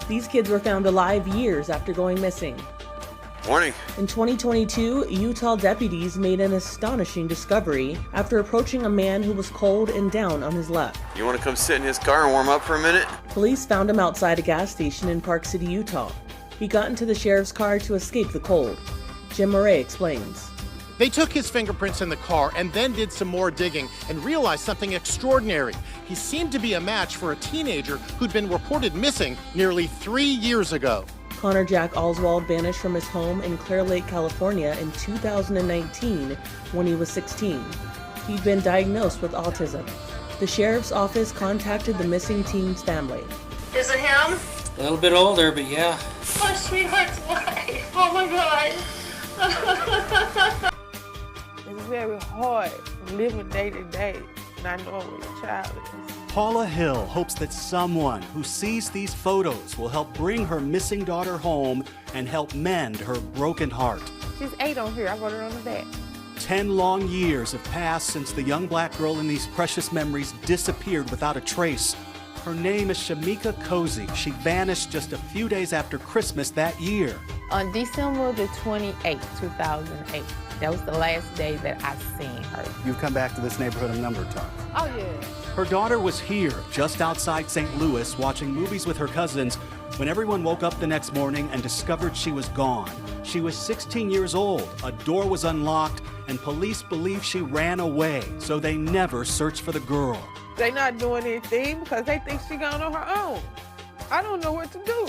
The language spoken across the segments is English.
These kids were found alive years after going missing. Morning. In 2022, Utah deputies made an astonishing discovery after approaching a man who was cold and down on his luck. You want to come sit in his car and warm up for a minute? Police found him outside a gas station in Park City, Utah. He got into the sheriff's car to escape the cold. Jim Murray explains. They took his fingerprints in the car and then did some more digging and realized something extraordinary. He seemed to be a match for a teenager who'd been reported missing nearly 3 years ago. Connor Jack Oswald vanished from his home in Clear Lake, California in 2019 when he was 16. He'd been diagnosed with autism. The sheriff's office contacted the missing teen's family. Is it him? A little bit older, but yeah. My sweetheart's wife. Oh my God. It's very hard living day to day, not knowing where your child is. Paula Hill hopes that someone who sees these photos will help bring her missing daughter home and help mend her broken heart. She's 8 on here. I wrote her on the back. 10 long years have passed since the young black girl in these precious memories disappeared without a trace. Her name is Shamika Cozy. She vanished just a few days after Christmas that year. On December the 28th, 2008, that was the last day that I seen her. You've come back to this neighborhood a number of times. Oh, yeah. Her daughter was here, just outside St. Louis, watching movies with her cousins when everyone woke up the next morning and discovered she was gone. She was 16 years old, a door was unlocked, and police believe she ran away, so they never searched for the girl. They not doing anything because they think she gone on her own. I don't know what to do.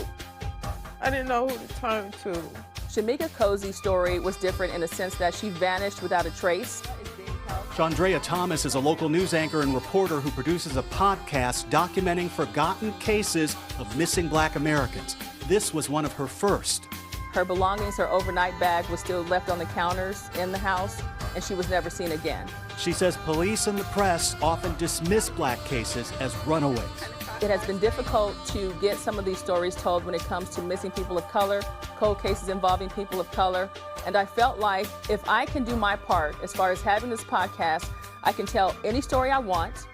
I didn't know who to turn to. Shamika Cozy's story was different in the sense that she vanished without a trace. Chandrea Thomas is a local news anchor and reporter who produces a podcast documenting forgotten cases of missing black Americans. This was one of her first. Her belongings, her overnight bag was still left on the counters in the house, and she was never seen again. She says police and the press often dismiss black cases as runaways. It has been difficult to get some of these stories told when it comes to missing people of color, cold cases involving people of color. And I felt like if I can do my part as far as having this podcast, I can tell any story I want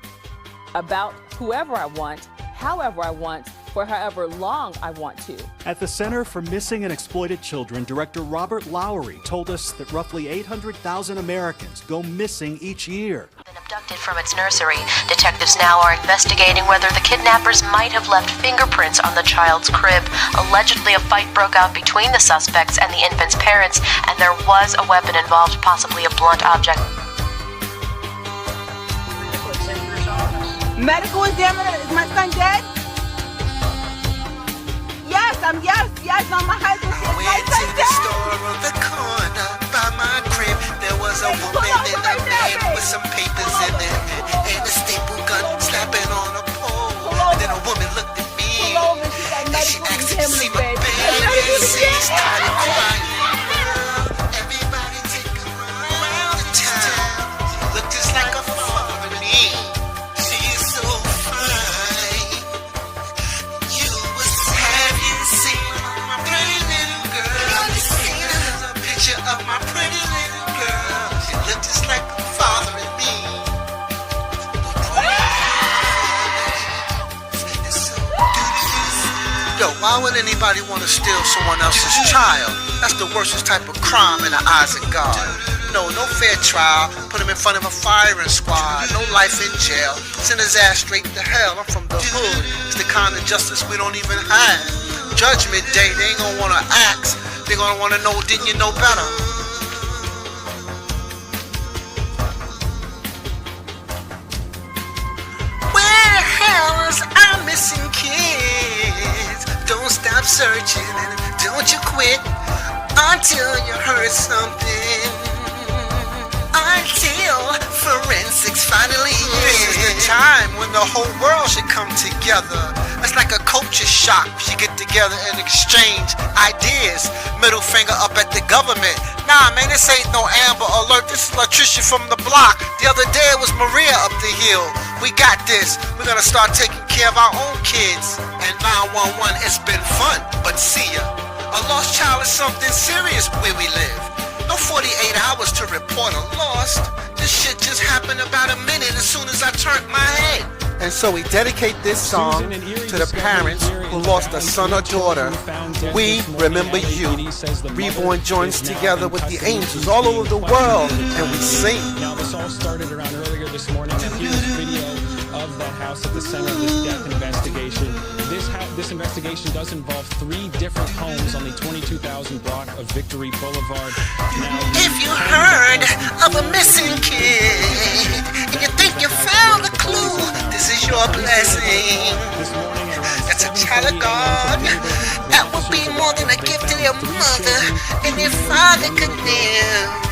about whoever I want, however I want, for however long I want to. At the Center for Missing and Exploited Children, Director Robert Lowry told us that roughly 800,000 Americans go missing each year. Been abducted from its nursery. Detectives now are investigating whether the kidnappers might have left fingerprints on the child's crib. Allegedly, a fight broke out between the suspects and the infant's parents, and there was a weapon involved, possibly a blunt object. Medical examiner, is my son dead? Yes, on my husband. Went to the store on the corner by my crib. There was a woman and a man with some papers in their hand and a staple gun slapping on a pole. And then a woman looked at me and she asked to see my baby. She started crying. Everybody take her around the town. She looked just like a father to me. She is so fine. Have you seen my pretty little girl? There's a picture of my pretty little girl. She looked just like a father and me. Yo, why would anybody want to steal someone else's child? That's the worstest type of crime in the eyes of God. No fair trial. Put him in front of a firing squad. No life in jail. Send his ass straight to hell. I'm from the hood. It's the kind of justice we don't even have. Judgment Day, they ain't gonna wanna ask. They gonna wanna know, didn't you know better? Where the hell is our missing kids? Don't stop searching and don't you quit until you heard something. Until forensics finally This is the time when the whole world should come together. It's like a culture shock. We should get together and exchange ideas. Middle finger up at the government. Nah, man, this ain't no Amber Alert. This is Latricia from the block. The other day it was Maria up the hill. We got this. We're gonna start taking care of our own kids. And 911, it's been fun, but see ya. A lost child is something serious where we live. No 48 hours to report a lost. This shit just happened about a minute as soon as I turned my head. And so we dedicate this song to the parents who lost a son or daughter. We remember you. Reborn joins together with the angels all over the world, and we sing. Now, this all started around earlier this morning. Now, here's video of the house at the center of this death investigation. This investigation does involve 3 different homes on the 22,000 block of Victory Boulevard. Now, if you heard of a missing kid and you think you found a clue, this is your blessing. That's a child of God. That would be more than a gift to their mother and their father could give.